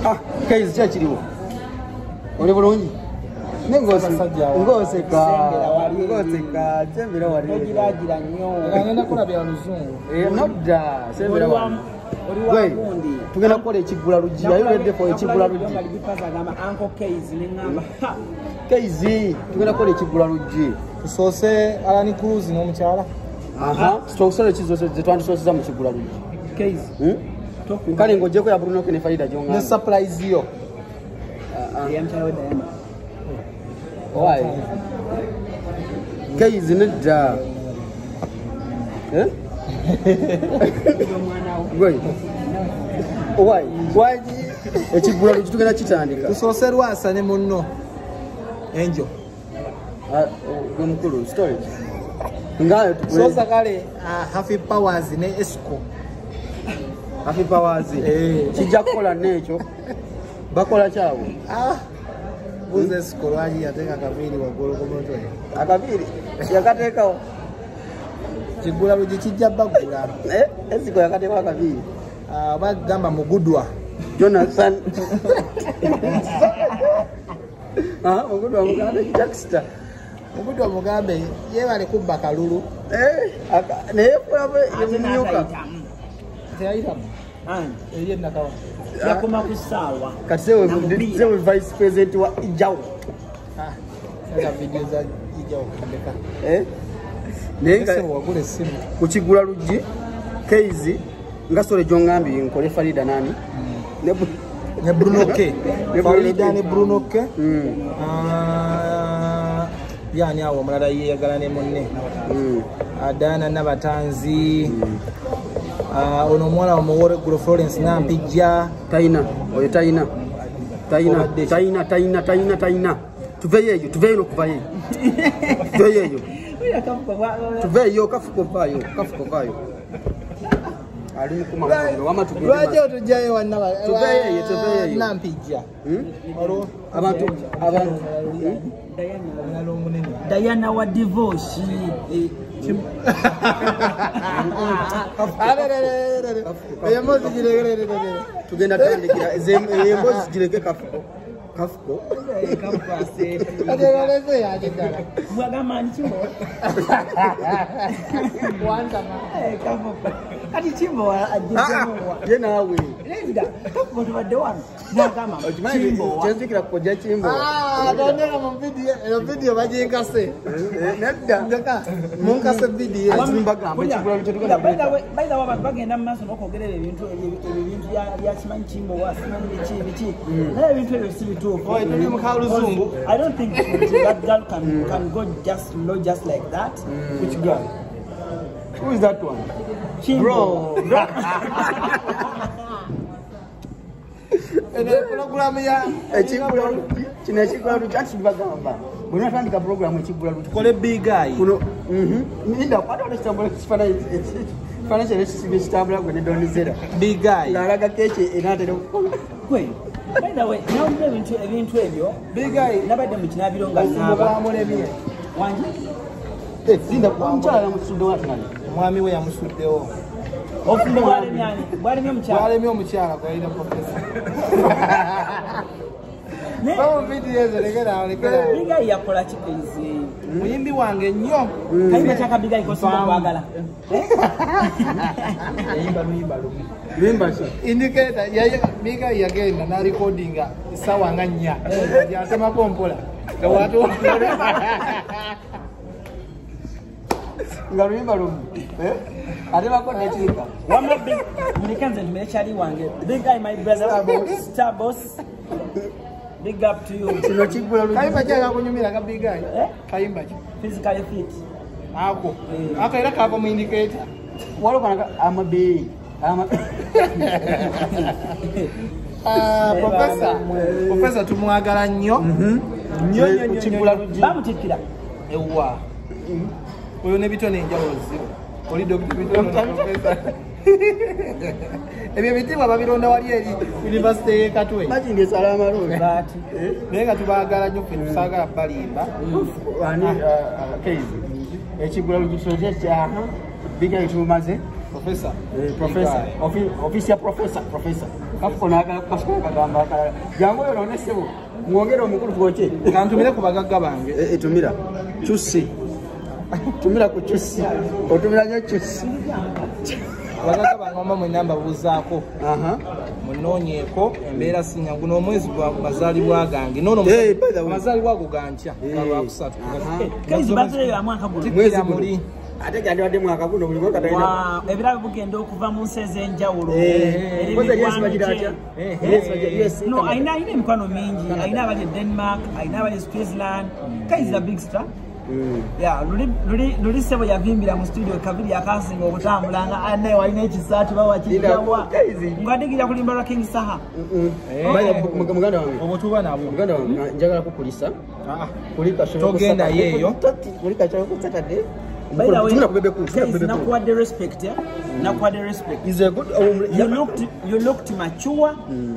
Ah, Kaizi kyakiriwo. Oli bulungi. Ngoseka jembera wali. Ogiragira nnyo. Ngenda kulabya oluzungu. Nodda sembera wali. Tugenda kukola ekigula luggi. Ayogedde ko ekigula luggi. Uncle Kaizi n'engamba. Kaizi tugenda kukola ekigula luggi. Tusoose Alan Cruz n'omukyala. Aha, tusoose ekizose zetwandisooseza mu kigula luggi. Kaizi. Kale ng'ogyeko ya Bruno ne Faida gy'ongamba. Ne surprise yo. Yamkyala we Diana. Why? Kaizi nedda. Gwe. Why? Ekigula luggi tugenda kitandika. Tusoose Lwasa ne munno. Angel. Gwe mukulu story. Ngayo Tusoose kale Happy Powers ne Esco. Happy Powers. Kijja kukola n'ekyo. Bakola kyawe. Buze Esco lwaki yateeka akaviri waggulu ku mutwe. Akaviri yakateekawo. Kigula luggi kijja baggula. Esiko yakateekawo akaviri. Bagamba Mugudwa. Jonathan. Mugudwa Mugambe Jackster. Mugudwa Mugambe yeebale kubba kalulu. Naye kulabe yemumyoka. Teyayitamu. Eriye nakawa. Yakoma ku ssaawa. Kati sewe vice president wa Ijaw. Sasa video za Ijaw kandeka. Naye wagula essimu. Ku kigula luggi Kaizi nga sole gy'ongambye nkole Farida nani? Ne Bruno K. Farida ne Bruno K. Yani awo omulala yeeyagala ne munne. Adana Nabatanzi. Ono omwana omuwole Gulu Florence Nampijja. Taina. Oyo taina. Taina. Tuveyo nokuvayo. Tuveyo. Tuveyo kafuko vayo. Ali mukumakondo wama tugende. Lwaje otujayo wanaba. Tuveyo. Nampijja. Abantu. Diana wa divorce. Tugenda tandikira embozi gireke kafuko. Adeleze yagidala. Mwagamba nchimbo. Kwanza Kafuko. Kati chimbo ajijamwa. Ye nawe. Lenda. Kafuko tubadde wano. Mwagamba chimbo. Chenzikira kujja chimbo. Dondera mu video bajinkase. Nedda. Ndeka. Munkase video. Mbagamba ekigula luggi tugenda By the way, bagenda mu maaso n'okwogerera ebintu byakimanyi chimbo wasimanyi biki. Naye ebintu ebyo si bituufu. Tuli mu kaluzungu. I don't think that girl can go just like that. Which girl? Who is that one? Bro. Program ya ekigula luggi kino ekigula luggi ati bagamba bonna tandika program ekigula luggi kole big guy kuno ninda kwata olekitambula kifaananyi kyene kisibe kitambula gwe ne Donizera big guy ng'alaga keeki enaatera okukola By the way, now ebintu ebyo big guy nabadde mu kinaabiro nga naaba bamulemye wangi zinda omukyala musudde watinani omwami we yamusuddewo ofumbe bwalemye omukyala bwalemye omukyala gwalina profesa bamu video ezo lekera biga yakola kipezi muyimbi wange nnyo kayimba kyakabiga ikosimba kwagala luyimba ki indicator biga yagenda na recordinga sawa nga 4 yasemako mpola watu nga luyimba lumu ate bakodde ekirika wama big mnikanze ntumire kyali wange big guy my brother star boss big up to you kino kigula luggi kayimba kyakakunyumira ka big guy kayimba ki physically fit ako era kava mu indicator walokana amabeeyi profesa tumwagala nnyo kigula luggi bamutikira ewa oyo ne bitone enjawulo ziro oli profesa ebyo ebitiibwa babironda wali eri university y'ekatwe majindi esala amalungi naye nga tubaagala nnyo ffe tusaagala balimba ani Kaizi ekigula luggi tusozeekyaha biga etumaze profesa office ya professor kafuko kagamba jangu olone sebo mwongere omukulu tukoche kantumire ku bagagga bange etumira chusi tumira ku chusi otumira nyo chusi bagagga bange omba mwe namba buzaako munonyeeko embeera sinyangu n'omwezi gwa mazaalibwa gange nono mazaalibwa go gankya lwakusatu mwezi muli ate gyandibadde mwaka guno buli mwaka talina ebirabo bugenda okuva mu nsi ez'enjawulo alina emikwano mingi alina abali e Denmark alina abali e Switzerland Kaizer big star luli sebo yavimbira mu studio kabiri akasinga okutambulanga anaye walina ekisaati bawakijawa ngadigira kulimba lwa King Saha muganda wange obutuba nabwo muganda wange njagala kukulisa kulika togenda yeeyo kulika kyo ku Saturday. By the way, nakuwa the respect, nakuwa the respect. Is a good. You looked mature.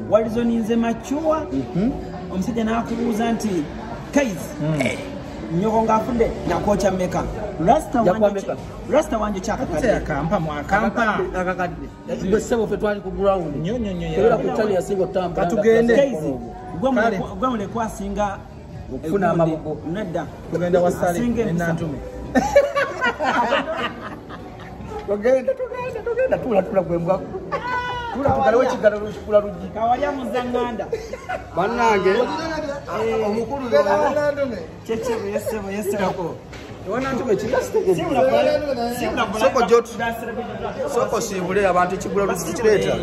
What is on is mature. Omusajja nakubuuza nti Kaiz. Nyoko ngafunde nakocha meka. Rasta wanje chaka kati kampa mwakampa akakadde. Gwe sebo fe twali ku ground. Nyonyonyo era kutali ya single time. Katugende. Kaiz. Gwe mule kwasinga okufuna amabugo. Nedda. Tugenda wasale enantume. Tugenda tula gwembwa tugalewo ekigalo kikula luggi kawalya muzanganda bannange omukulu kyekyo yesebo soko siibule abantu ekigula luggi kikireeta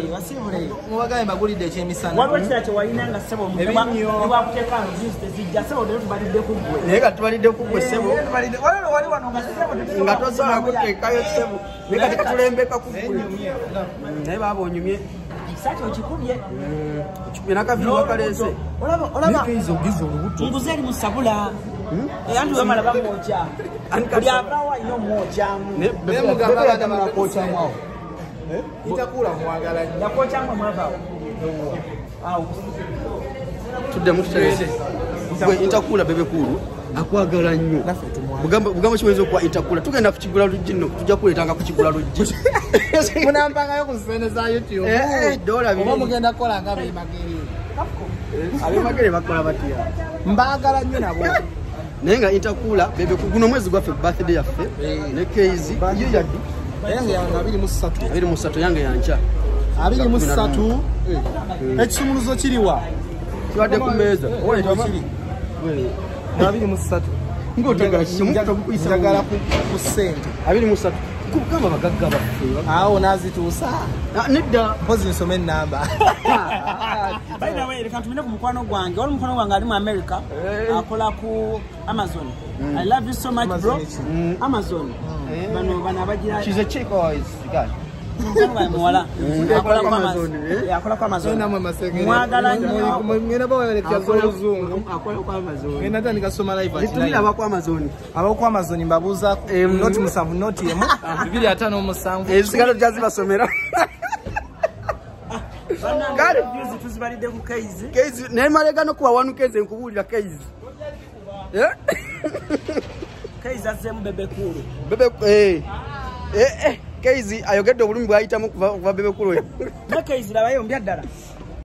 mubagaye mbagulidde ekyemisana waliwo ekira kyewayinanga sebo newakuteeka tezijja sebo tubalidde ku ggwe naye nga tubalidde ku ggwe sebo wali wano nga tosobola kuteekayo sebo naye kati katulembeka ku ggwe naye baaba onyumye ekisaki okikubye nakaviri wakaleese olaba nguze eri mu sabula anti wemala bamwokya buli avaawo alina omwokyamu kwokyamu awo itakula mwagala nnyo yakokyamu mwavaawo tuddemu tuterese gwe intakula bebekulu akwagala nnyo bugambo kiweza okuwa intakula tugenda kukigula luggi nno tujja kuleetanga kukigula luggi munampangayo ku zifene za YouTube oba mugenda kukola nga bemagere abemagere bakola batya mbagala nnyo nabo naye nga intakula bebekuguno mwezi gwaffe birthday yaffe ne Keizi yo yaddi yange yange 23 yange yankya 23 ekisumuluzo kiriwa kibadde ku meeza kiri 23 ng'otagala njagala ku ssente 23 kugamba bagagga baffe awo nazituusa nedda mpozi nsome ennamba by the way reka tumine ku mukwano gwange wali mukwano gwange ali mu America akola ku Amazon. I love you so much bro. Amazon bano abagira she's a chick or is guy mwala akola kwa Amazon akola kwa Amazon namwe maseke mwagala nnyo mwena bawelekya zoluzungu akola kwa Amazon mwena tandika soma live litumira abakwa Amazon abakwa Amazon mbabuza not musavu not yemu 257 ezisigalo jazibasomera kale views tuzibalide ku Keizi naye malega no kuwa wanu Keizi nkubulira Keizi Keizi azemu bebekulu Keizi ayogedde obulumi bwayitamu kuva bebekulu ne Keizi labayo mbya ddala